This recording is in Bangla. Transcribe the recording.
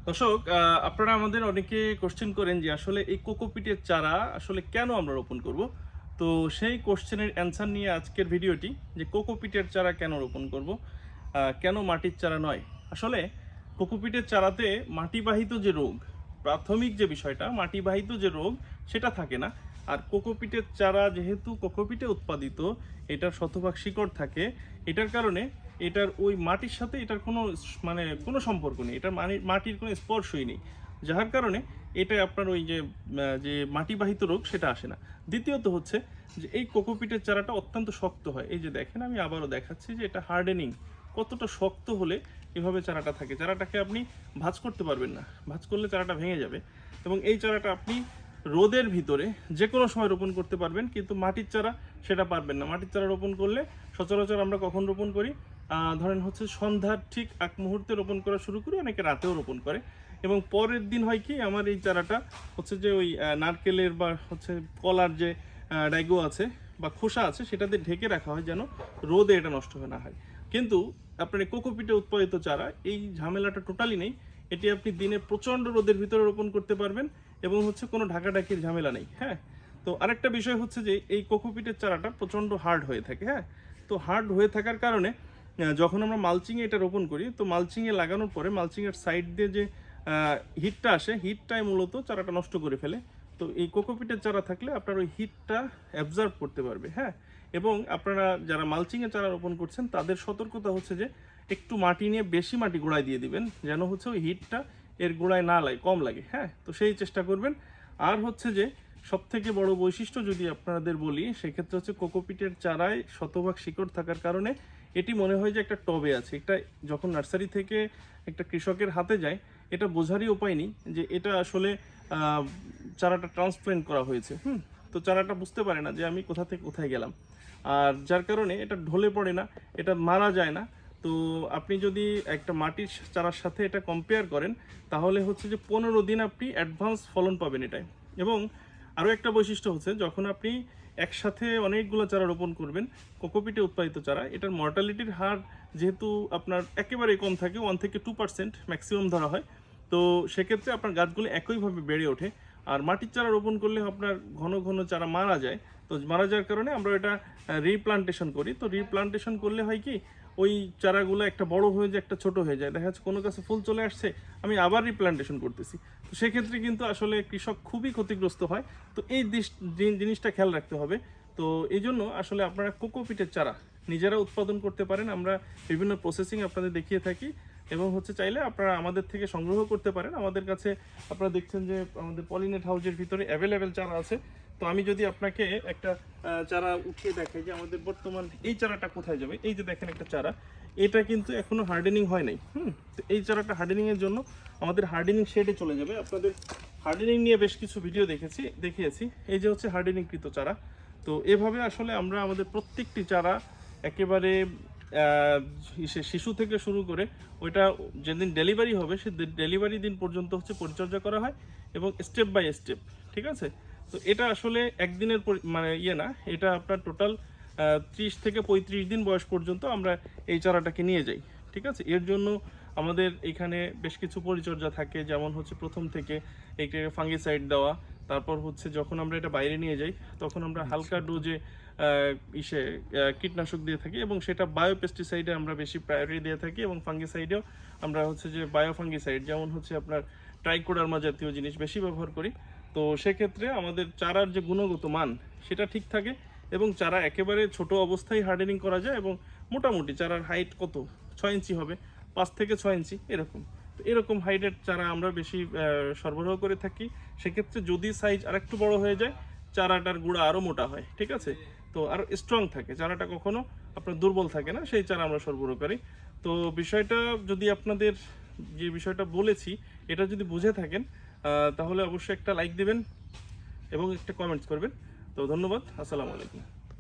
দর্শক, আপনারা আমাদের অনেকে কোশ্চেন করেন যে আসলে এই কোকোপিটের চারা আসলে কেন আমরা রোপণ করব। তো সেই কোশ্চেনের অ্যান্সার নিয়ে আজকের ভিডিওটি, যে কোকোপিটের চারা কেন রোপণ করব, কেন মাটির চারা নয়। আসলে কোকোপিটের চারাতে মাটিবাহিত যে রোগ, প্রাথমিক যে বিষয়টা মাটিবাহিত যে রোগ, সেটা থাকে না। আর কোকোপিটের চারা যেহেতু কোকোপিটে উৎপাদিত, এটার শতভাগ শিকড় থাকে, এটার কারণে এটার ওই মাটির সাথে এটার কোনো সম্পর্ক নেই, এটার মাটির কোনো স্পর্শই নেই, যার কারণে এটা আপনার ওই যে মাটিবাহিত রোগ সেটা আসে না। দ্বিতীয়ত হচ্ছে যে এই কোকোপিটের চারাটা অত্যন্ত শক্ত হয়। এই যে দেখেন, আমি আবারও দেখাচ্ছি যে এটা হার্ডেনিং কতটা শক্ত হলে এভাবে চারাটা থাকে। চারাটাকে আপনি ভাঁজ করতে পারবেন না, ভাঁজ করলে চারাটা ভেঙে যাবে। এবং এই চারাটা আপনি রোদের ভিতরে যে কোনো সময় রোপণ করতে পারবেন, কিন্তু মাটির চারা সেটা পারবেন না। মাটির চারা রোপণ করলে সচরাচর আমরা কখন রোপণ করি, ধরেন হচ্ছে সন্ধ্যার ঠিক এক মুহূর্তে রোপণ করা শুরু করি, অনেকে রাতেও রোপণ করে। এবং পরের দিন হয় কি, আমার এই চারাটা হচ্ছে যে ওই নারকেলের বা হচ্ছে কলার যে ডাইগো আছে বা খোসা আছে, সেটাতে ঢেকে রাখা হয় যেন রোদে এটা নষ্ট না হয়। কিন্তু আপনার কোকোপিটে উৎপাদিত চারা এই ঝামেলাটা টোটালি নেই। এটি আপনি দিনে প্রচণ্ড রোদের ভিতরে রোপণ করতে পারবেন এবং হচ্ছে কোনো ঢাকাঢাকির ঝামেলা নেই। হ্যাঁ, তো আরেকটা বিষয় হচ্ছে যে এই কোকোপিটের চারাটা প্রচণ্ড হার্ড হয়ে থাকে। হ্যাঁ, তো হার্ড হয়ে থাকার কারণে যখন আমরা মালচিংয়ে এটা রোপণ করি, তো মালচিংয়ে লাগানোর পরে মালচিংয়ের সাইড দিয়ে যে হিটটা আসে, হিটটাই মূলত চারাটা নষ্ট করে ফেলে। তো এই কোকোপিটের চারা থাকলে আপনার ওই হিটটা অ্যাবজর্ব করতে পারবে। হ্যাঁ, এবং আপনারা যারা মালচিংয়ে চারা রোপণ করছেন তাদের সতর্কতা হচ্ছে যে একটু মাটি নিয়ে বেশি মাটি গোড়ায় দিয়ে দিবেন, যেন হচ্ছে ওই হিটটা এর গোড়ায় না লাগে, কম লাগে। হ্যাঁ, তো সেই চেষ্টা করবেন। আর হচ্ছে যে সবথেকে বড় বৈশিষ্ট্য যদি আপনাদের বলি, সেক্ষেত্রে হচ্ছে কোকোপিটের চারায় শতভাগ শিকড় থাকার কারণে এটি মনে হয় যে একটা টবে আছে। এটা যখন নার্সারি থেকে একটা কৃষকের হাতে যায়, এটা বোঝারই উপায় নেই যে এটা আসলে চারাটা ট্রান্সপ্লান্ট করা হয়েছে। তো চারাটা বুঝতে পারে না যে আমি কোথা থেকে কোথায় গেলাম, আর যার কারণে এটা ঢলে পড়ে না, এটা মারা যায় না। তো আপনি যদি একটা মাটির চারার সাথে এটা কম্পেয়ার করেন, তাহলে হচ্ছে যে 15 দিন আপনি অ্যাডভান্স ফলন পাবেন এটাই। এবং আরও একটা বৈশিষ্ট্য হচ্ছে, যখন আপনি একসাথে অনেকগুলো চারা রোপণ করবেন কোকোপিটে উৎপাদিত চারা, এটার মর্টালিটির হার যেহেতু আপনার একেবারে কম থাকে, 1 থেকে 2% ম্যাক্সিমাম ধরা হয়। তো সেক্ষেত্রে আপনার গাছগুলো একইভাবে বেড়ে ওঠে। আর মাটির চারা রোপণ করলে আপনার ঘন ঘন চারা মারা যায়। তো মারা যাওয়ার কারণে আমরা এটা রিপ্লান্টেশন করি। তো রিপ্লান্টেশন করলে হয় কি, ওই চারাগুলো একটা বড় হয়ে যায়, একটা ছোট হয়ে যায়, দেখা যাচ্ছে কোনো গাছে ফুল চলে আসছে, আমি আবার রিপ্লান্টেশন করতেছি। তো সেক্ষেত্রে কিন্তু আসলে কৃষক খুবই ক্ষতিগ্রস্ত হয়। তো এই জিনিসটা খেয়াল রাখতে হবে। তো এই জন্য আসলে আপনারা কোকোপিটের চারা নিজেরা উৎপাদন করতে পারেন। আমরা বিভিন্ন প্রসেসিং আপনাদের দেখিয়ে থাকি, এবং হচ্ছে চাইলে আপনারা আমাদের থেকে সংগ্রহ করতে পারেন। আমাদের কাছে আপনারা দেখছেন যে আমাদের পলিনেট হাউসের ভিতরে অ্যাভেলেবেল চারা আছে। তো আমি যদি আপনাকে একটা চারা উঠিয়ে দেখাই যে আমাদের বর্তমান এই চারাটা কোথায় যাবে, এই যে দেখেন একটা চারা, এটা কিন্তু এখনো হার্ডেনিং হয় নাই। তো এই চারাটা হার্ডেনিংয়ের জন্য আমাদের হার্ডেনিং শেডে চলে যাবে। আপনাদের হার্ডেনিং নিয়ে বেশ কিছু ভিডিও দেখিয়েছি। এই যে হচ্ছে হার্ডেনিংকৃত চারা। তো এভাবে আসলে আমরা আমাদের প্রত্যেকটি চারা একেবারে শিশু থেকে শুরু করে ওইটা যেদিন ডেলিভারি হবে সে ডেলিভারি দিন পর্যন্ত হচ্ছে পরিচর্যা করা হয়, এবং স্টেপ বাই স্টেপ। ঠিক আছে, তো এটা আসলে একদিনের মানে না, এটা আপনার টোটাল 30 থেকে 35 দিন বয়স পর্যন্ত আমরা এই চারাটাকে নিয়ে যাই। ঠিক আছে, এর জন্য আমাদের এখানে বেশ কিছু পরিচর্যা থাকে, যেমন হচ্ছে প্রথম থেকে এটাকে ফাঙ্গিসাইড দেওয়া। তারপর হচ্ছে যখন আমরা এটা বাইরে নিয়ে যাই, তখন আমরা হালকা ডোজে কীটনাশক দিয়ে থাকি, এবং সেটা বায়োপেস্টিসাইডে আমরা বেশি প্রায়োরিটি দিয়ে থাকি, এবং ফাঙ্গিসাইডেও আমরা হচ্ছে যে বায়োফাঙ্গিসাইড, যেমন হচ্ছে আপনার ট্রাইকোডার্মা জাতীয় জিনিস বেশি ব্যবহার করি। তো সেক্ষেত্রে আমাদের চারার যে গুণগত মান সেটা ঠিক থাকে, এবং চারা একেবারে ছোট অবস্থায় হার্ডেনিং করা যায়। এবং মোটামুটি চারার হাইট কত, 6 ইঞ্চি হবে, 5 থেকে 6 ইঞ্চি এরকম। তো এরকম হাইটের চারা আমরা বেশি সরবরাহ করে থাকি। সেক্ষেত্রে যদি সাইজ আরেকটু বড় হয়ে যায়, চারাটার গুঁড়া আরও মোটা হয়। ঠিক আছে, তো আরও স্ট্রং থাকে চারাটা, কখনো আপনার দুর্বল থাকে না, সেই চারা আমরা সরবরাহ করি। তো বিষয়টা যদি আপনাদের, যে বিষয়টা বলেছি এটা যদি বুঝে থাকেন, তাহলে অবশ্যই একটা লাইক দিবেন এবং একটা কমেন্টস করবেন। তো ধন্যবাদ, আসসালামু আলাইকুম।